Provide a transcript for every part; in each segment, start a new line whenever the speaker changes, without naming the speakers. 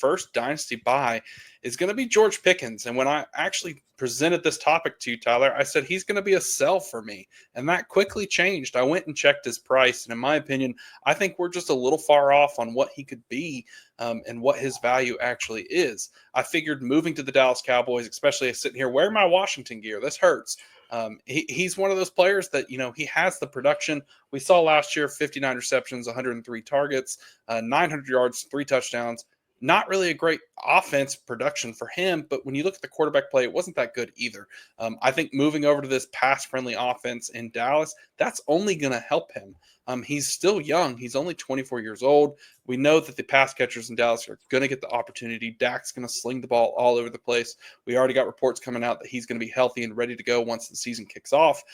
first dynasty buy is going to be George Pickens. And when I actually presented this topic to you, Tyler, I said he's going to be a sell for me. And that quickly changed. I went and checked his price. And in my opinion, I think we're just a little far off on what he could be and what his value actually is. I figured moving to the Dallas Cowboys, especially sitting here wearing my Washington gear, this hurts. He's one of those players that, he has the production. We saw last year 59 receptions, 103 targets, 900 yards, 3 touchdowns. Not really a great offense production for him, but when you look at the quarterback play, it wasn't that good either. I think moving over to this pass-friendly offense in Dallas, that's only going to help him. He's still young. He's only 24 years old. We know that the pass catchers in Dallas are going to get the opportunity. Dak's going to sling the ball all over the place. We already got reports coming out that he's going to be healthy and ready to go once the season kicks off.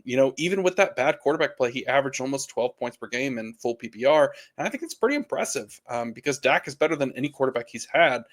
Even with that bad quarterback play, he averaged almost 12 points per game in full PPR. And I think it's pretty impressive because Dak is better than any quarterback he's had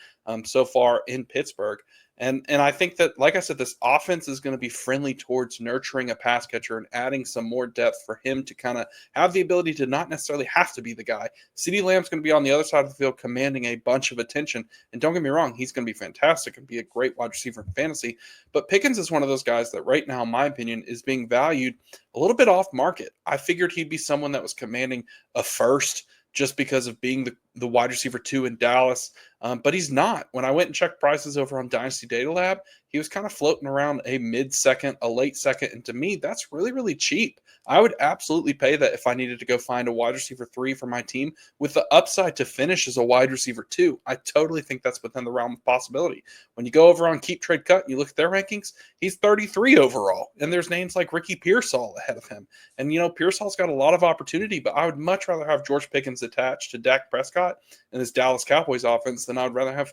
so far in Pittsburgh. And I think that, like I said, this offense is going to be friendly towards nurturing a pass catcher and adding some more depth for him to kind of have the ability to not necessarily have to be the guy. CeeDee Lamb's going to be on the other side of the field commanding a bunch of attention. And don't get me wrong, he's going to be fantastic and be a great wide receiver in fantasy. But Pickens is one of those guys that right now, in my opinion, is being valued a little bit off market. I figured he'd be someone that was commanding a first just because of being the wide receiver 2 in Dallas. But he's not. When I went and checked prices over on Dynasty Data Lab, he was kind of floating around a mid-second, a late second. And to me, that's really, really cheap. I would absolutely pay that if I needed to go find a wide receiver 3 for my team with the upside to finish as a wide receiver 2. I totally think that's within the realm of possibility. When you go over on Keep Trade Cut and you look at their rankings, he's 33 overall. And there's names like Ricky Pearsall ahead of him. And, Pearsall's got a lot of opportunity, but I would much rather have George Pickens attached to Dak Prescott and this Dallas Cowboys offense than I would rather have,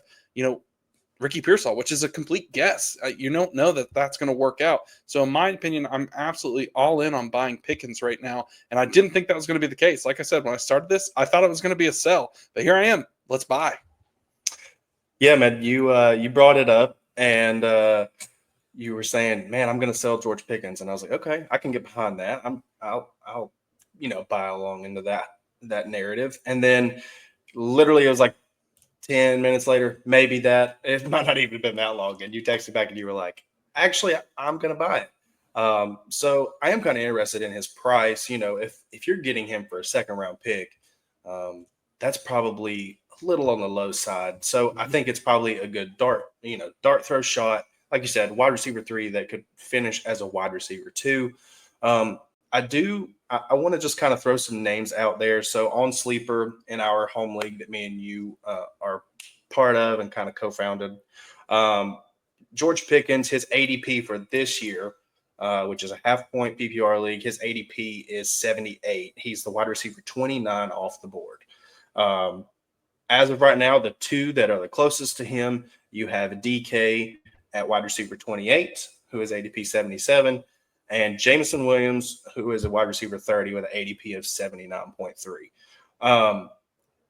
Ricky Pearsall, which is a complete guess. You don't know that that's going to work out. So in my opinion, I'm absolutely all in on buying Pickens right now. And I didn't think that was going to be the case. Like I said, when I started this, I thought it was going to be a sell. But here I am. Let's buy.
Yeah, man, you brought it up and you were saying, man, I'm going to sell George Pickens. And I was like, okay, I can get behind that. I'll buy along into that narrative. And then literally it was like 10 minutes later, maybe that it might not even been that long. And you texted back and you were like, actually, I'm going to buy it. So I am kind of interested in his price. If you're getting him for a second round pick, that's probably a little on the low side. So I think it's probably a good dart throw shot. Like you said, wide receiver 3 that could finish as a wide receiver 2. I want to just kind of throw some names out there. So on Sleeper in our home league that me and you are part of and kind of co-founded, George Pickens, his ADP for this year, which is a half-point PPR league, his ADP is 78. He's the wide receiver 29 off the board. As of right now, the 2 that are the closest to him, you have DK at wide receiver 28, who is ADP 77. And Jameson Williams, who is a wide receiver 30 with an ADP of 79.3.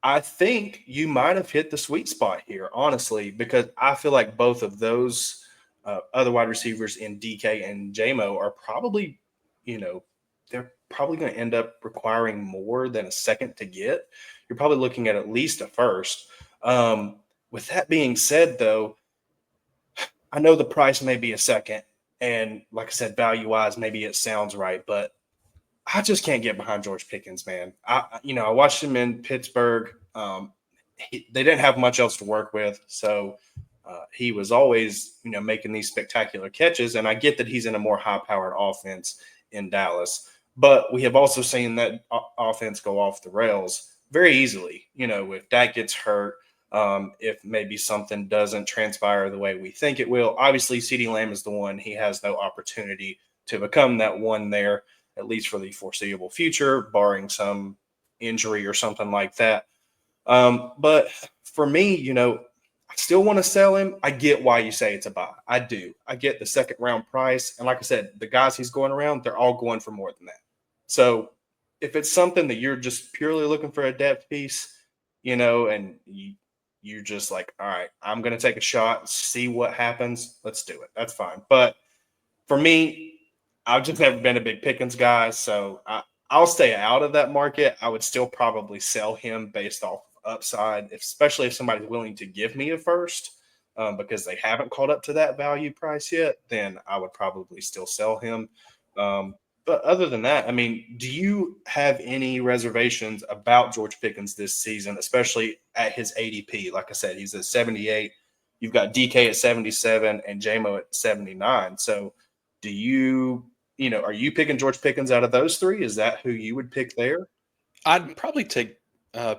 I think you might have hit the sweet spot here, honestly, because I feel like both of those other wide receivers in DK and JMO are probably, they're probably going to end up requiring more than a second to get. You're probably looking at least a first. With that being said, though, I know the price may be a second. And like I said, value-wise, maybe it sounds right, but I just can't get behind George Pickens, man. I watched him in Pittsburgh. They didn't have much else to work with, so he was always, making these spectacular catches. And I get that he's in a more high-powered offense in Dallas, but we have also seen that offense go off the rails very easily. If Dak gets hurt, if maybe something doesn't transpire the way we think it will. Obviously, CeeDee Lamb is the one. He has no opportunity to become that one there, at least for the foreseeable future, barring some injury or something like that. But for me, I still want to sell him. I get why you say it's a buy. I do. I get the second round price. And like I said, the guys he's going around, they're all going for more than that. So if it's something that you're just purely looking for a depth piece, and you're just like, all right, I'm going to take a shot, see what happens. Let's do it. That's fine. But for me, I've just never been a big Pickens guy, so I'll stay out of that market. I would still probably sell him based off upside, especially if somebody's willing to give me a first because they haven't caught up to that value price yet, then I would probably still sell him. But other than that, I mean, do you have any reservations about George Pickens this season, especially at his ADP? Like I said, he's at 78. You've got DK at 77 and JMO at 79. So do you, are you picking George Pickens out of those three? Is that who you would pick there?
I'd probably take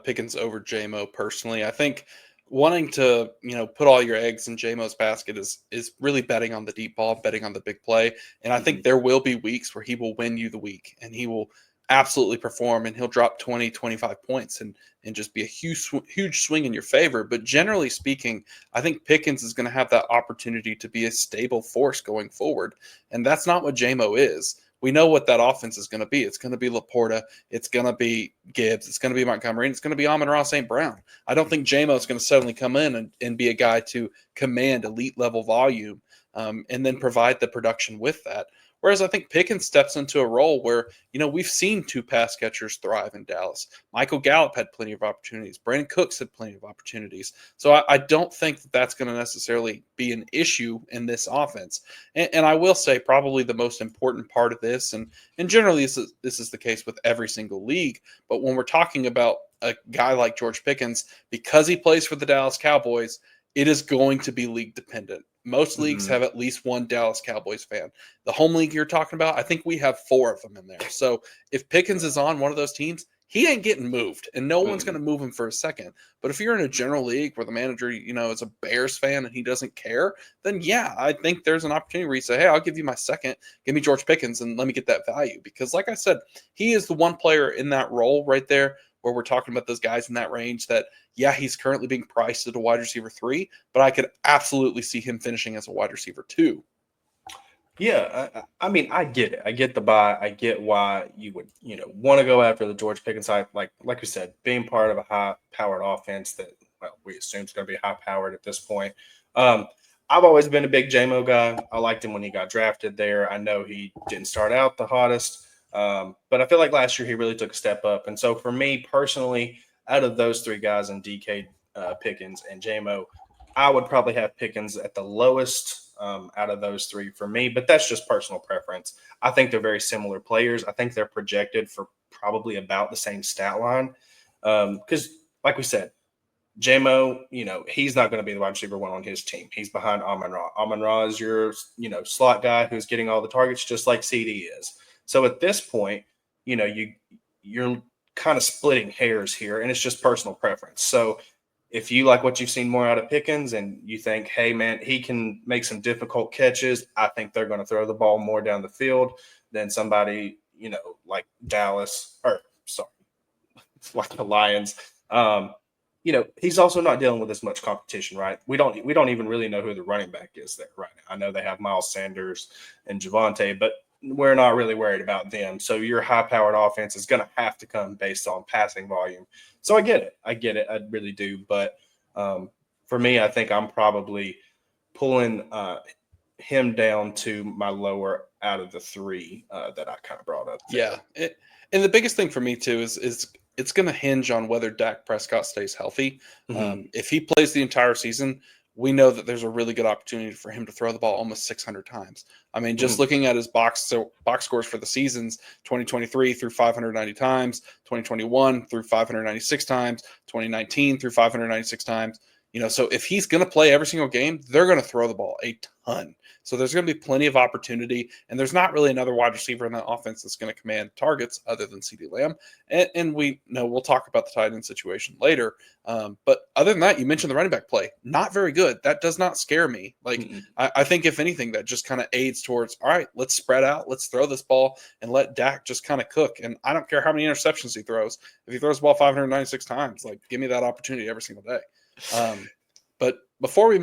Pickens over JMO personally. I think wanting to, put all your eggs in JMO's basket is really betting on the deep ball, betting on the big play. And I think there will be weeks where he will win you the week and he will absolutely perform and he'll drop 20, 25 points and just be a huge swing in your favor. But generally speaking, I think Pickens is going to have that opportunity to be a stable force going forward. And that's not what JMO is. We know what that offense is going to be. It's going to be Laporta. It's going to be Gibbs. It's going to be Montgomery. And it's going to be Amon-Ra St. Brown. I don't think JMO is going to suddenly come in and be a guy to command elite level volume and then provide the production with that. Whereas I think Pickens steps into a role where, we've seen two pass catchers thrive in Dallas. Michael Gallup had plenty of opportunities. Brandon Cooks had plenty of opportunities. So I don't think that that's going to necessarily be an issue in this offense. And I will say probably the most important part of this, and generally this is the case with every single league, but when we're talking about a guy like George Pickens, because he plays for the Dallas Cowboys, it is going to be league dependent. Most leagues have at least one Dallas Cowboys fan. The home league you're talking about, I think we have 4 of them in there. So if Pickens is on one of those teams, he ain't getting moved, and no one's going to move him for a second. But if you're in a general league where the manager, is a Bears fan and he doesn't care, then yeah, I think there's an opportunity where you say, hey, I'll give you my second. Give me George Pickens and let me get that value. Because like I said, he is the one player in that role right there where we're talking about those guys in that range that, yeah, he's currently being priced at a wide receiver 3, but I could absolutely see him finishing as a wide receiver 2.
Yeah, I mean, I get it. I get the buy. I get why you would, want to go after the George Pickens type. Like you said, being part of a high-powered offense that, well, we assume is going to be high-powered at this point. I've always been a big JMO guy. I liked him when he got drafted there. I know he didn't start out the hottest, but I feel like last year he really took a step up. And so for me personally, out of those 3 guys in DK, Pickens, and JMO, I would probably have Pickens at the lowest out of those 3 for me, but that's just personal preference. I think they're very similar players. I think they're projected for probably about the same stat line because, like we said, JMO, he's not going to be the wide receiver 1 on his team. He's behind Amon-Ra. Amon-Ra is your, slot guy who's getting all the targets just like CD is. So at this point, you're kind of splitting hairs here, and it's just personal preference. So if you like what you've seen more out of Pickens and you think, hey, man, he can make some difficult catches, I think they're going to throw the ball more down the field than somebody, like Dallas or, sorry, like the Lions. He's also not dealing with as much competition, right? We don't even really know who the running back is there right now. I know they have Miles Sanders and Javonte, but we're not really worried about them. So your high-powered offense is going to have to come based on passing volume. So I get it. I really do. But for me, I think I'm probably pulling him down to my lower out of the 3 that I kind of brought up there.
Yeah. And the biggest thing for me, too, is it's going to hinge on whether Dak Prescott stays healthy. If he plays the entire season, we know that there's a really good opportunity for him to throw the ball almost 600 times. I mean, just looking at his box scores for the seasons, 2023 through 590 times, 2021 through 596 times, 2019 through 596 times. So if he's going to play every single game, they're going to throw the ball a ton. So there's going to be plenty of opportunity, and there's not really another wide receiver in that offense that's going to command targets other than CeeDee Lamb. And we know we'll talk about the tight end situation later. But other than that, you mentioned the running back play. Not very good. That does not scare me. I think if anything, that just kind of aids towards, all right, let's spread out. Let's throw this ball and let Dak just kind of cook. And I don't care how many interceptions he throws. If he throws the ball 596 times, give me that opportunity every single day. But before we move